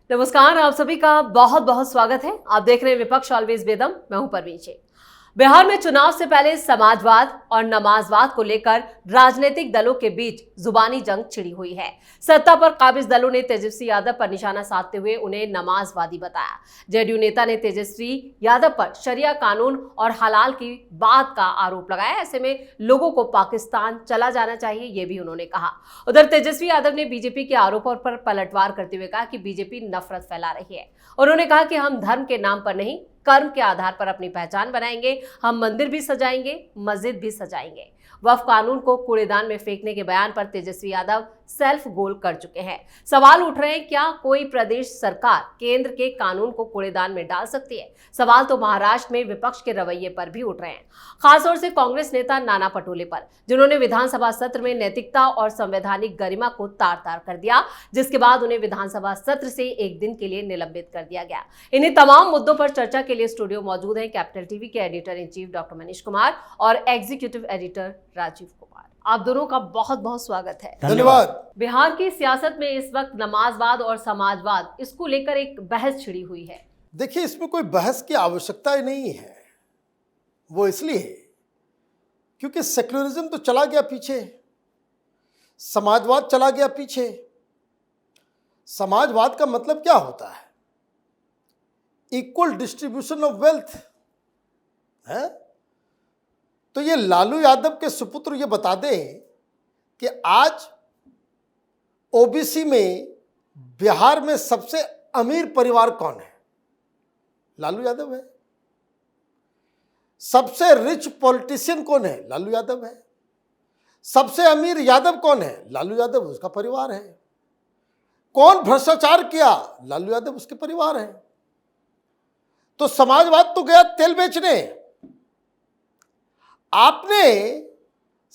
नमस्कार, आप सभी का बहुत बहुत स्वागत है। आप देख रहे हैं विपक्ष ऑलवेज बेदम। मैं हूं परवीन। बिहार में चुनाव से पहले समाजवाद और नमाजवाद को लेकर राजनीतिक दलों के बीच जुबानी जंग छिड़ी हुई है। सत्ता पर काबिज दलों ने तेजस्वी यादव पर निशाना साधते हुए उन्हें नमाजवादी बताया। जेडीयू नेता ने तेजस्वी यादव पर शरिया कानून और हलाल की बात का आरोप लगाया। ऐसे में लोगों को पाकिस्तान चला जाना चाहिए, यह भी उन्होंने कहा। उधर तेजस्वी यादव ने बीजेपी के आरोपों पर पलटवार करते हुए कहा कि बीजेपी नफरत फैला रही है। उन्होंने कहा कि हम धर्म के नाम पर नहीं, कर्म के आधार पर अपनी पहचान बनाएंगे। हम मंदिर भी सजाएंगे, मस्जिद भी सजाएंगे। वक्फ कानून को कूड़ेदान में फेंकने के बयान पर तेजस्वी यादव सेल्फ गोल कर चुके हैं। सवाल उठ रहे हैं, क्या कोई प्रदेश सरकार केंद्र के कानून को कूड़ेदान में डाल सकती है? सवाल तो महाराष्ट्र में विपक्ष के रवैये पर भी उठ रहे हैं, खासतौर से कांग्रेस नेता नाना पटोले पर, जिन्होंने विधानसभा सत्र में नैतिकता और संवैधानिक गरिमा को तार तार कर दिया, जिसके बाद उन्हें विधानसभा सत्र से एक दिन के लिए निलंबित कर दिया गया। इन्हीं तमाम मुद्दों पर चर्चा के लिए स्टूडियो मौजूद हैं कैपिटल टीवी के editor in chief doctor Manish Kumar और एग्जीक्यूटिव एडिटर राजीव कुमार। आप दोनों का बहुत बहुत स्वागत है। धन्यवाद। बिहार की सियासत में इस वक्त नमाजवाद और समाजवाद, इसको लेकर एक बहस छिड़ी हुई है। देखिए, इसमें कोई बहस की आवश्यकता ही नहीं है। वो इसलिए क्योंकि सेक्युलरिज्म तो चला गया पीछे, समाजवाद चला गया पीछे। समाजवाद का मतलब क्या होता है? इक्वल डिस्ट्रीब्यूशन ऑफ वेल्थ है। तो ये लालू यादव के सुपुत्र ये बता दें कि आज ओबीसी में बिहार में सबसे अमीर परिवार कौन है? लालू यादव है। सबसे रिच पॉलिटिशियन कौन है? लालू यादव है। सबसे अमीर यादव कौन है? लालू यादव, उसका परिवार है। कौन भ्रष्टाचार किया? लालू यादव, उसके परिवार है। तो समाजवाद तो गया तेल बेचने। आपने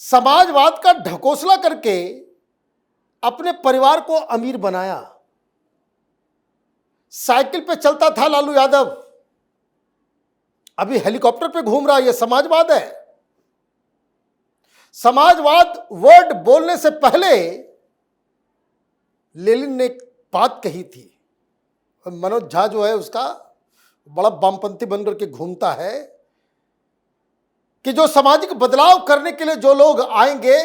समाजवाद का ढकोसला करके अपने परिवार को अमीर बनाया। साइकिल पे चलता था लालू यादव, अभी हेलीकॉप्टर पे घूम रहा है। यह समाजवाद है। समाजवाद वर्ड बोलने से पहले लेनिन ने एक बात कही थी। मनोज झा जो है उसका बड़ा वामपंथी बनकर के घूमता है कि जो सामाजिक बदलाव करने के लिए जो लोग आएंगे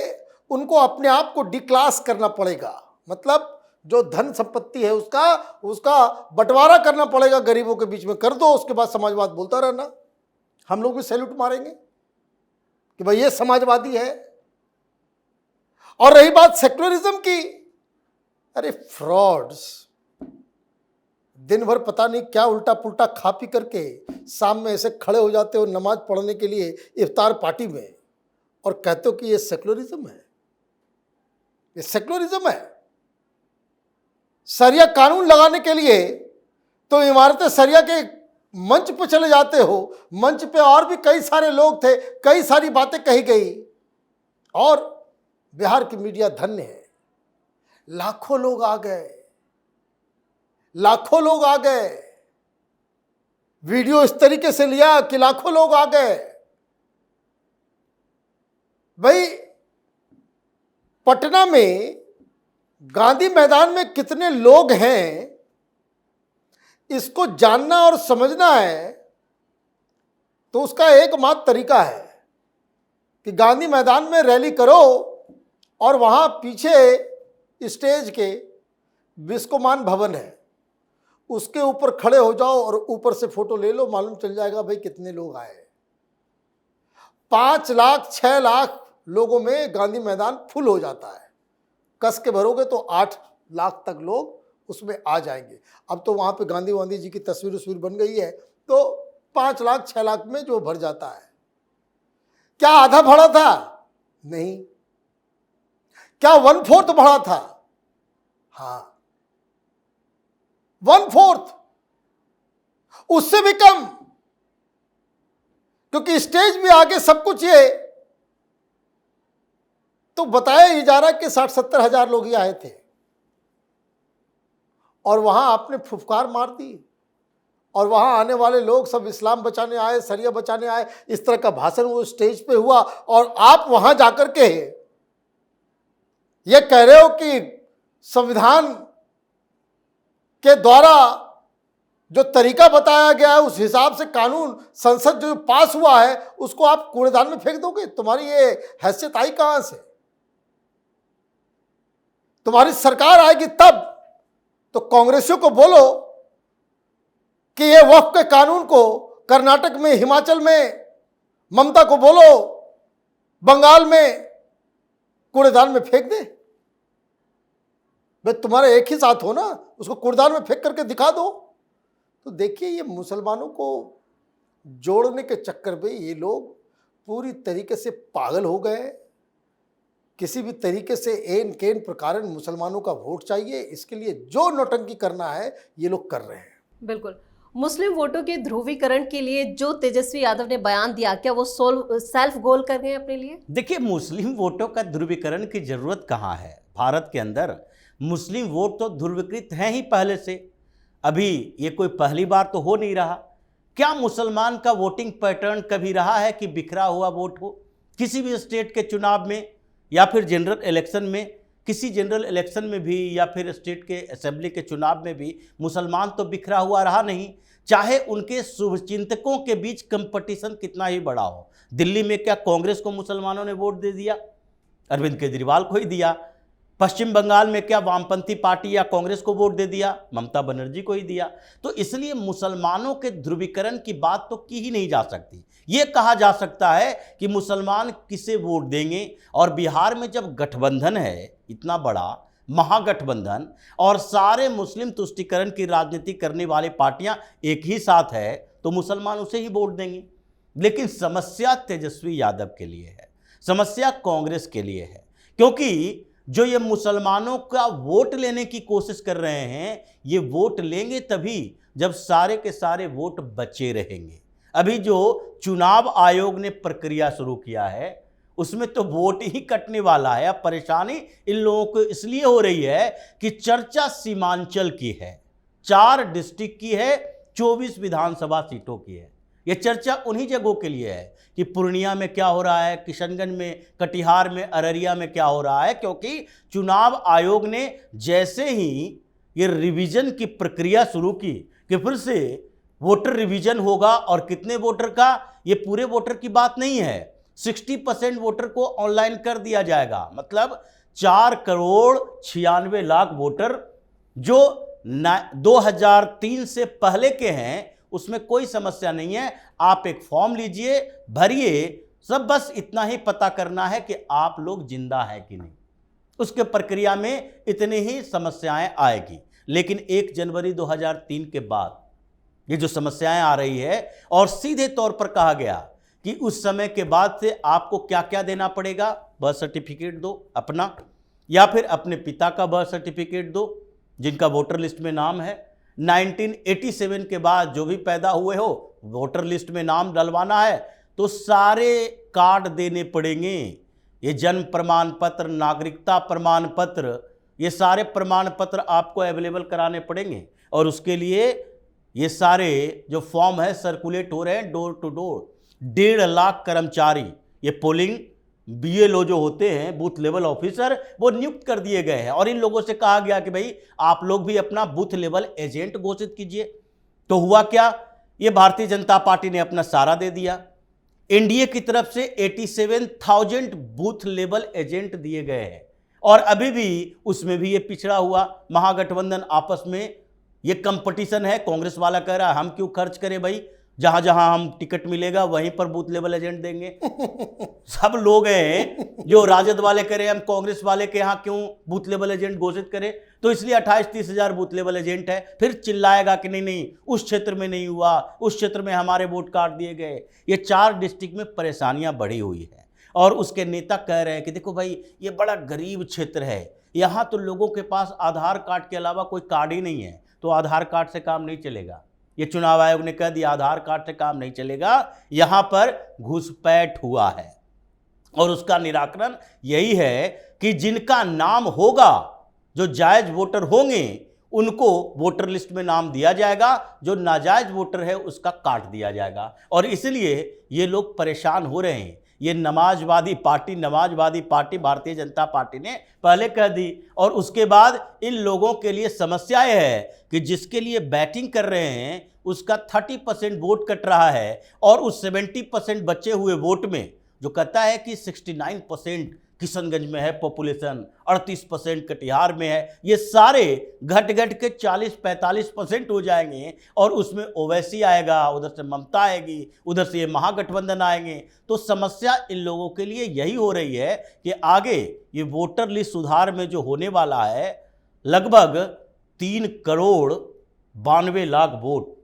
उनको अपने आप को डिक्लास करना पड़ेगा। मतलब जो धन संपत्ति है उसका बंटवारा करना पड़ेगा, गरीबों के बीच में कर दो, उसके बाद समाजवाद बोलता रहना। हम लोग भी सैल्यूट मारेंगे कि भाई ये समाजवादी है। और रही बात सेक्युलरिज्म की, अरे फ्रॉड्स, दिन भर पता नहीं क्या उल्टा पुल्टा खा पी करके शाम में ऐसे खड़े हो जाते हो नमाज पढ़ने के लिए इफ्तार पार्टी में और कहते हो कि ये सेक्युलरिज्म है। ये सेक्युलरिज्म है। शरिया कानून लगाने के लिए तो इमारतें शरिया के मंच पर चले जाते हो। मंच पे और भी कई सारे लोग थे, कई सारी बातें कही गई। और बिहार की मीडिया धन्य है, लाखों लोग आ गए, लाखों लोग आ गए। वीडियो इस तरीके से लिया कि लाखों लोग आ गए। भाई, पटना में गांधी मैदान में कितने लोग हैं, इसको जानना और समझना है तो उसका एकमात्र तरीका है कि गांधी मैदान में रैली करो और वहां पीछे स्टेज के विस्कोमान भवन है, उसके ऊपर खड़े हो जाओ और ऊपर से फोटो ले लो, मालूम चल जाएगा भाई कितने लोग आए। 5 लाख 6 लाख लोगों में गांधी मैदान फुल हो जाता है। कस के भरोगे तो 8 लाख तक लोग उसमें आ जाएंगे। अब तो वहां पे गांधी जी की तस्वीर बन गई है, तो 5 लाख 6 लाख में जो भर जाता है। क्या आधा भरा था? नहीं। क्या 1/4 भरा था? हाँ, 1/4, उससे भी कम, क्योंकि स्टेज भी आगे सब कुछ ये तो बताया ही जा रहा है कि 60-70 हजार लोग ही आए थे और वहां आपने फुफकार मार दी और वहां आने वाले लोग सब इस्लाम बचाने आए, शरिया बचाने आए, इस तरह का भाषण वो स्टेज पे हुआ। और आप वहां जाकर के ये कह रहे हो कि संविधान के द्वारा जो तरीका बताया गया है, उस हिसाब से कानून संसद जो पास हुआ है उसको आप कूड़ेदान में फेंक दोगे? तुम्हारी ये हैसियत आई कहां से? तुम्हारी सरकार आएगी तब तो कांग्रेसियों को बोलो कि ये वक्फ के कानून को कर्नाटक में, हिमाचल में, ममता को बोलो बंगाल में कूड़ेदान में फेंक दे। भाई तुम्हारे एक ही साथ हो ना, उसको कूड़ेदान में फेंक करके दिखा दो। तो देखिए, ये मुसलमानों को जोड़ने के चक्कर में ये लोग पूरी तरीके से पागल हो गए। किसी भी तरीके से एन केन प्रकार मुसलमानों का वोट चाहिए, इसके लिए जो नौटंकी करना है ये लोग कर रहे हैं। बिल्कुल। मुस्लिम वोटों के ध्रुवीकरण के लिए जो तेजस्वी यादव ने बयान दिया, क्या वो सेल्फ गोल कर गए अपने लिए? देखिए, मुस्लिम वोटों का ध्रुवीकरण की जरूरत कहाँ है? भारत के अंदर मुस्लिम वोट तो ध्रुवीकृत हैं ही पहले से। अभी ये कोई पहली बार तो हो नहीं रहा। क्या मुसलमान का वोटिंग पैटर्न कभी रहा है कि बिखरा हुआ वोट हो? किसी भी स्टेट के चुनाव में या फिर जनरल इलेक्शन में, किसी जनरल इलेक्शन में भी या फिर स्टेट के असेंबली के चुनाव में भी मुसलमान तो बिखरा हुआ रहा नहीं, चाहे उनके शुभचिंतकों के बीच कंपटीशन कितना ही बड़ा हो। दिल्ली में क्या कांग्रेस को मुसलमानों ने वोट दे दिया? अरविंद केजरीवाल को ही दिया। पश्चिम बंगाल में क्या वामपंथी पार्टी या कांग्रेस को वोट दे दिया? ममता बनर्जी को ही दिया। तो इसलिए मुसलमानों के ध्रुवीकरण की बात तो की ही नहीं जा सकती। ये कहा जा सकता है कि मुसलमान किसे वोट देंगे। और बिहार में जब गठबंधन है, इतना बड़ा महागठबंधन, और सारे मुस्लिम तुष्टीकरण की राजनीति करने वाली पार्टियां एक ही साथ है, तो मुसलमान उसे ही वोट देंगे। लेकिन समस्या तेजस्वी यादव के लिए है, समस्या कांग्रेस के लिए है, क्योंकि जो ये मुसलमानों का वोट लेने की कोशिश कर रहे हैं, ये वोट लेंगे तभी जब सारे के सारे वोट बचे रहेंगे। अभी जो चुनाव आयोग ने प्रक्रिया शुरू किया है उसमें तो वोट ही कटने वाला है। अब परेशानी इन लोगों को इसलिए हो रही है कि चर्चा सीमांचल की है, 4 डिस्ट्रिक्ट की है, 24 विधानसभा सीटों की है। ये चर्चा उन्हीं जगहों के लिए है कि पूर्णिया में क्या हो रहा है, किशनगंज में, कटिहार में, अररिया में क्या हो रहा है, क्योंकि चुनाव आयोग ने जैसे ही ये रिवीजन की प्रक्रिया शुरू की कि फिर से वोटर रिवीजन होगा, और कितने वोटर का, ये पूरे वोटर की बात नहीं है, 60% वोटर को ऑनलाइन कर दिया जाएगा। मतलब 4,96,00,000 वोटर जो 2003 से पहले के हैं, उसमें कोई समस्या नहीं है। आप एक फॉर्म लीजिए, भरिए, सब बस इतना ही पता करना है कि आप लोग जिंदा हैं कि नहीं। उसके प्रक्रिया में इतनी ही समस्याएं आएगी। लेकिन 1 जनवरी 2003 के बाद ये जो समस्याएं आ रही है, और सीधे तौर पर कहा गया कि उस समय के बाद से आपको क्या क्या देना पड़ेगा, बर्थ सर्टिफिकेट दो अपना, या फिर अपने पिता का बर्थ सर्टिफिकेट दो जिनका वोटर लिस्ट में नाम है। 1987 के बाद जो भी पैदा हुए हो, वोटर लिस्ट में नाम डलवाना है तो सारे कार्ड देने पड़ेंगे। ये जन्म प्रमाण पत्र, नागरिकता प्रमाण पत्र, ये सारे प्रमाण पत्र आपको अवेलेबल कराने पड़ेंगे। और उसके लिए ये सारे जो फॉर्म है सर्कुलेट हो रहे हैं डोर टू डोर। 1.5 लाख कर्मचारी, ये पोलिंग BLO जो होते हैं, बूथ लेवल ऑफिसर, वो नियुक्त कर दिए गए हैं। और इन लोगों से कहा गया कि भाई आप लोग भी अपना बूथ लेवल एजेंट घोषित कीजिए। तो हुआ क्या, ये भारतीय जनता पार्टी ने अपना सारा दे दिया। एनडीए की तरफ से 87,000 बूथ लेवल एजेंट दिए गए हैं, और अभी भी उसमें भी ये पिछड़ा हुआ महागठबंधन आपस में ये कंपटीशन है। कांग्रेस वाला कह रहा है हम क्यों खर्च करें भाई, जहां जहां हम टिकट मिलेगा वहीं पर बूथ लेवल एजेंट देंगे। सब लोग हैं जो राजद वाले करें, हम कांग्रेस वाले के यहाँ क्यों बूथ लेवल एजेंट घोषित करें। तो इसलिए 28-30 हजार बूथ लेवल एजेंट है। फिर चिल्लाएगा कि नहीं नहीं उस क्षेत्र में नहीं हुआ, उस क्षेत्र में हमारे वोट काट दिए गए। ये 4 डिस्ट्रिक्ट में परेशानियां बढ़ी हुई है, और उसके नेता कह रहे हैं कि देखो भाई ये बड़ा गरीब क्षेत्र है, यहाँ तो लोगों के पास आधार कार्ड के अलावा कोई कार्ड ही नहीं है, तो आधार कार्ड से काम नहीं चलेगा। ये चुनाव आयोग ने कह दिया आधार कार्ड से काम नहीं चलेगा, यहाँ पर घुसपैठ हुआ है। और उसका निराकरण यही है कि जिनका नाम होगा, जो जायज वोटर होंगे, उनको वोटर लिस्ट में नाम दिया जाएगा, जो नाजायज वोटर है उसका काट दिया जाएगा। और इसलिए ये लोग परेशान हो रहे हैं। ये नमाजवादी पार्टी भारतीय जनता पार्टी ने पहले कह दी। और उसके बाद इन लोगों के लिए समस्या यह है कि जिसके लिए बैटिंग कर रहे हैं उसका 30% वोट कट रहा है, और उस 70% बचे हुए वोट में जो कहता है कि 69% किशनगंज में है पॉपुलेशन, 38% कटिहार में है, ये सारे घट घट के 40-45% हो जाएंगे। और उसमें ओवैसी आएगा, उधर से ममता आएगी, उधर से ये महागठबंधन आएंगे। तो समस्या इन लोगों के लिए यही हो रही है कि आगे ये वोटर लिस्ट सुधार में जो होने वाला है, लगभग 3,92,00,000 वोट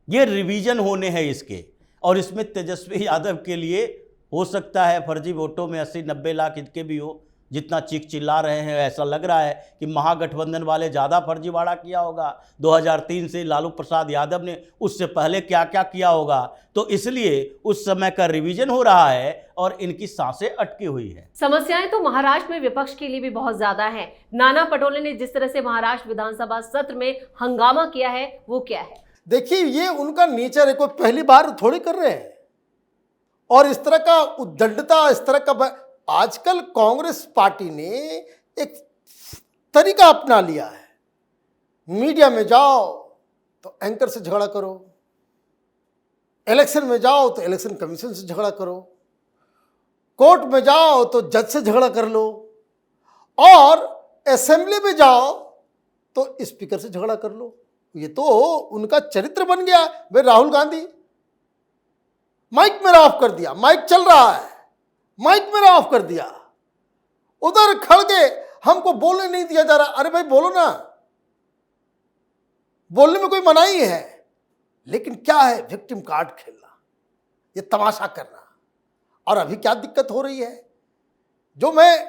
ये रिवीजन होने हैं इसके। और इसमें तेजस्वी यादव के लिए हो सकता है फर्जी वोटों में 80-90 लाख इनके भी हो, जितना चीख चिल्ला रहे हैं। ऐसा लग रहा है कि महागठबंधन वाले ज़्यादा फर्जीवाड़ा किया होगा 2003 से, लालू प्रसाद यादव ने उससे पहले क्या क्या किया होगा। तो इसलिए उस समय का रिवीजन हो रहा है और इनकी सांसें अटकी हुई है। समस्याएं तो महाराष्ट्र में विपक्ष के लिए भी बहुत ज्यादा हैं। नाना पटोले ने जिस तरह से महाराष्ट्र विधानसभा सत्र में हंगामा किया है, वो क्या है? देखिए, ये उनका नेचर है, कोई पहली बार थोड़ी कर रहे हैं। और इस तरह का उद्दंडता, इस तरह का आजकल कांग्रेस पार्टी ने एक तरीका अपना लिया है। मीडिया में जाओ तो एंकर से झगड़ा करो, इलेक्शन में जाओ तो इलेक्शन कमीशन से झगड़ा करो, कोर्ट में जाओ तो जज से झगड़ा कर लो, और असेंबली में जाओ तो स्पीकर से झगड़ा कर लो। ये तो उनका चरित्र बन गया। भाई राहुल गांधी माइक मेरा ऑफ कर दिया, माइक चल रहा है, माइक मेरा ऑफ कर दिया, उधर खड़ के हमको बोलने नहीं दिया जा रहा। अरे भाई बोलो ना, बोलने में कोई मनाही है, लेकिन क्या है विक्टिम कार्ड खेलना, ये तमाशा करना। और अभी क्या दिक्कत हो रही है, जो मैं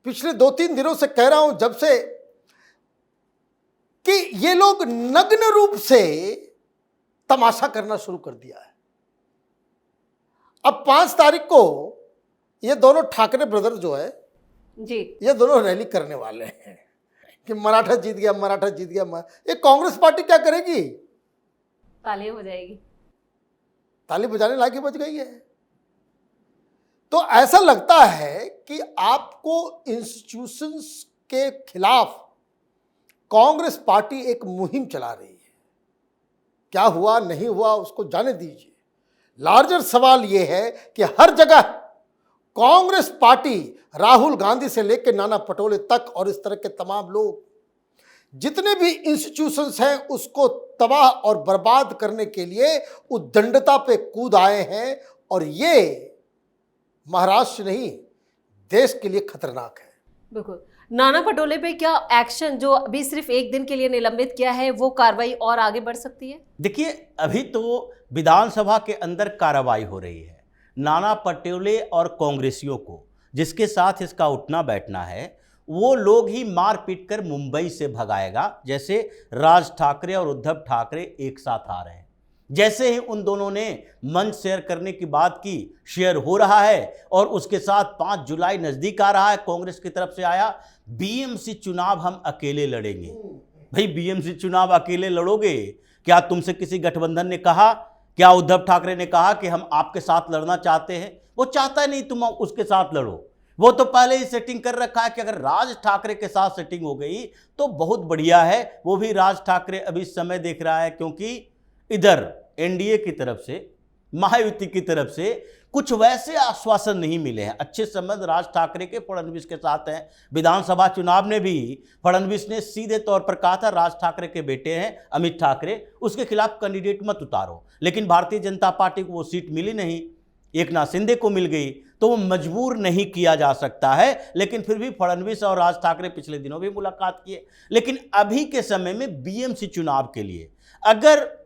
पिछले 2-3 दिनों से कह रहा हूं, जब से कि ये लोग नग्न रूप से तमाशा करना शुरू कर दिया है। अब 5 तारीख को ये दोनों ठाकरे ब्रदर जो है जी, ये दोनों रैली करने वाले हैं कि मराठा जीत गया, मराठा जीत गया। ये कांग्रेस पार्टी क्या करेगी? तालियां हो जाएगी, ताली बजाने लायक बच गई है। तो ऐसा लगता है कि आपको इंस्टीट्यूशंस के खिलाफ कांग्रेस पार्टी एक मुहिम चला रही है। क्या हुआ नहीं हुआ उसको जाने दीजिए। लार्जर सवाल यह है कि हर जगह कांग्रेस पार्टी, राहुल गांधी से लेकर नाना पटोले तक और इस तरह के तमाम लोग, जितने भी इंस्टीट्यूशंस हैं, उसको तबाह और बर्बाद करने के लिए उद्दंडता पे कूद आए हैं। और ये महाराष्ट्र नहीं, देश के लिए खतरनाक है। बिल्कुल। नाना पटोले पे क्या एक्शन, जो अभी सिर्फ 1 दिन के लिए निलंबित किया है, वो कार्रवाई और आगे बढ़ सकती है? देखिए, अभी तो विधानसभा के अंदर कार्रवाई हो रही है। नाना पटोले और कांग्रेसियों को, जिसके साथ इसका उठना बैठना है, वो लोग ही मार पीट कर मुंबई से भगाएगा। जैसे राज ठाकरे और उद्धव ठाकरे एक साथ आ रहे हैं, जैसे ही उन दोनों ने मंच शेयर करने की बात की, शेयर हो रहा है। और उसके साथ 5 जुलाई नजदीक आ रहा है, कांग्रेस की तरफ से आया, बीएमसी चुनाव हम अकेले लड़ेंगे। भाई बीएमसी चुनाव अकेले लड़ोगे? क्या तुमसे किसी गठबंधन ने कहा? क्या उद्धव ठाकरे ने कहा कि हम आपके साथ लड़ना चाहते हैं? वो चाहता नहीं तुम उसके साथ लड़ो। वो तो पहले ही सेटिंग कर रखा है कि अगर राज ठाकरे के साथ सेटिंग हो गई तो बहुत बढ़िया है। वो भी राज ठाकरे अभी समय देख रहा है, क्योंकि इधर एनडीए की तरफ से, महायुति की तरफ से कुछ वैसे आश्वासन नहीं मिले हैं। अच्छे संबंध राज ठाकरे के फडणवीस के साथ हैं। विधानसभा चुनाव में भी फडणवीस ने सीधे तौर पर कहा था, राज ठाकरे के बेटे हैं अमित ठाकरे, उसके खिलाफ कैंडिडेट मत उतारो। लेकिन भारतीय जनता पार्टी को वो सीट मिली नहीं, एकनाथ शिंदे को मिल गई, तो वो मजबूर नहीं किया जा सकता है। लेकिन फिर भी फडणवीस और राज ठाकरे पिछले दिनों भी मुलाकात किए। लेकिन अभी के समय में बीएमसी चुनाव के लिए अगर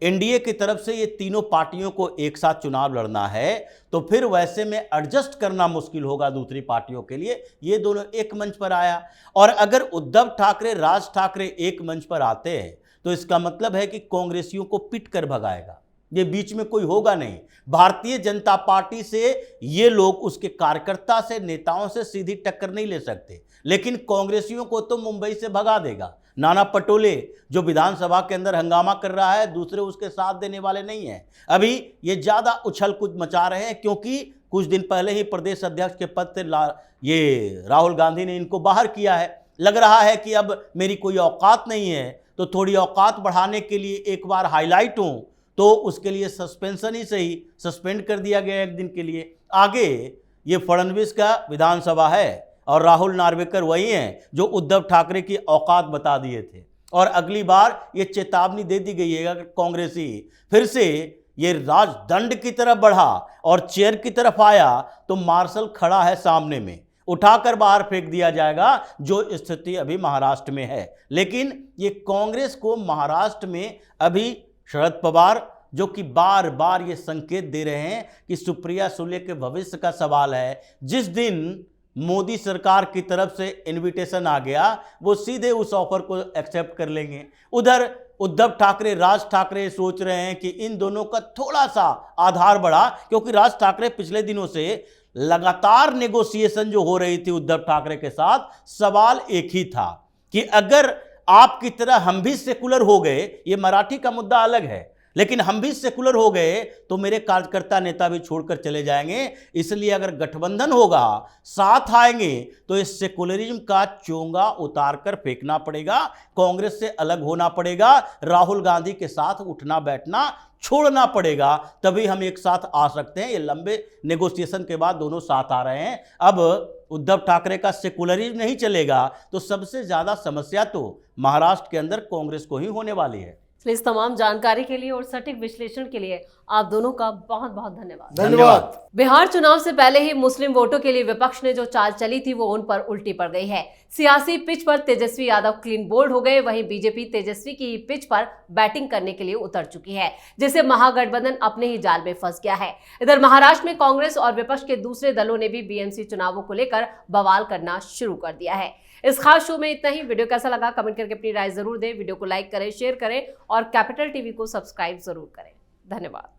एनडीए की तरफ से ये तीनों पार्टियों को एक साथ चुनाव लड़ना है, तो फिर वैसे में एडजस्ट करना मुश्किल होगा दूसरी पार्टियों के लिए। ये दोनों एक मंच पर आया, और अगर उद्धव ठाकरे, राज ठाकरे एक मंच पर आते हैं तो इसका मतलब है कि कांग्रेसियों को पिट कर भगाएगा। ये बीच में कोई होगा नहीं। भारतीय जनता पार्टी से ये लोग उसके कार्यकर्ता से, नेताओं से सीधी टक्कर नहीं ले सकते, लेकिन कांग्रेसियों को तो मुंबई से भगा देगा। नाना पटोले जो विधानसभा के अंदर हंगामा कर रहा है, दूसरे उसके साथ देने वाले नहीं हैं। अभी ये ज्यादा उछल कूद मचा रहे हैं, क्योंकि कुछ दिन पहले ही प्रदेश अध्यक्ष के पद से ये राहुल गांधी ने इनको बाहर किया है। लग रहा है कि अब मेरी कोई औकात नहीं है, तो थोड़ी औकात बढ़ाने के लिए एक बार हाईलाइट हूँ, तो उसके लिए सस्पेंशन ही सही, सस्पेंड कर दिया गया एक दिन के लिए। आगे ये फडणवीस का विधानसभा है और राहुल नार्वेकर वही हैं जो उद्धव ठाकरे की औकात बता दिए थे, और अगली बार ये चेतावनी दे दी गई है अगर कांग्रेसी फिर से ये राजदंड की तरफ बढ़ा और चेयर की तरफ आया तो मार्शल खड़ा है सामने में, उठाकर बाहर फेंक दिया जाएगा, जो स्थिति अभी महाराष्ट्र में है। लेकिन ये कांग्रेस को महाराष्ट्र में अभी शरद पवार जो कि बार बार ये संकेत दे रहे हैं कि सुप्रिया सुले के भविष्य का सवाल है, जिस दिन मोदी सरकार की तरफ से इनविटेशन आ गया वो सीधे उस ऑफर को एक्सेप्ट कर लेंगे। उधर उद्धव ठाकरे, राज ठाकरे सोच रहे हैं कि इन दोनों का थोड़ा सा आधार बढ़ा, क्योंकि राज ठाकरे पिछले दिनों से लगातार नेगोशिएशन जो हो रही थी उद्धव ठाकरे के साथ, सवाल एक ही था कि अगर आपकी तरह हम भी सेकुलर हो गए, ये मराठी का मुद्दा अलग है, लेकिन हम भी सेकुलर हो गए तो मेरे कार्यकर्ता नेता भी छोड़कर चले जाएंगे, इसलिए अगर गठबंधन होगा, साथ आएंगे, तो इस सेकुलरिज्म का चोंगा उतारकर फेंकना पड़ेगा, कांग्रेस से अलग होना पड़ेगा, राहुल गांधी के साथ उठना बैठना छोड़ना पड़ेगा, तभी हम एक साथ आ सकते हैं। ये लंबे नेगोशिएशन के बाद दोनों साथ आ रहे हैं। अब उद्धव ठाकरे का सेकुलरिज्म नहीं चलेगा तो सबसे ज्यादा समस्या तो महाराष्ट्र के अंदर कांग्रेस को ही होने वाली है। इस तमाम जानकारी के लिए और सटीक विश्लेषण के लिए आप दोनों का बहुत बहुत धन्यवाद। धन्यवाद। बिहार चुनाव से पहले ही मुस्लिम वोटों के लिए विपक्ष ने जो चाल चली थी वो उन पर उल्टी पड़ गई है। सियासी पिच पर तेजस्वी यादव क्लीन बोल्ड हो गए, वहीं बीजेपी तेजस्वी की पिच पर बैटिंग करने के लिए उतर चुकी है, जिससे महागठबंधन अपने ही जाल में फंस गया है। इधर महाराष्ट्र में कांग्रेस और विपक्ष के दूसरे दलों ने भी बीएमसी चुनावों को लेकर बवाल करना शुरू कर दिया है। इस खास शो में इतना ही। वीडियो कैसा लगा कमेंट करके अपनी राय जरूर दें। वीडियो को लाइक करें, शेयर करें और कैपिटल टीवी को सब्सक्राइब जरूर करें। धन्यवाद।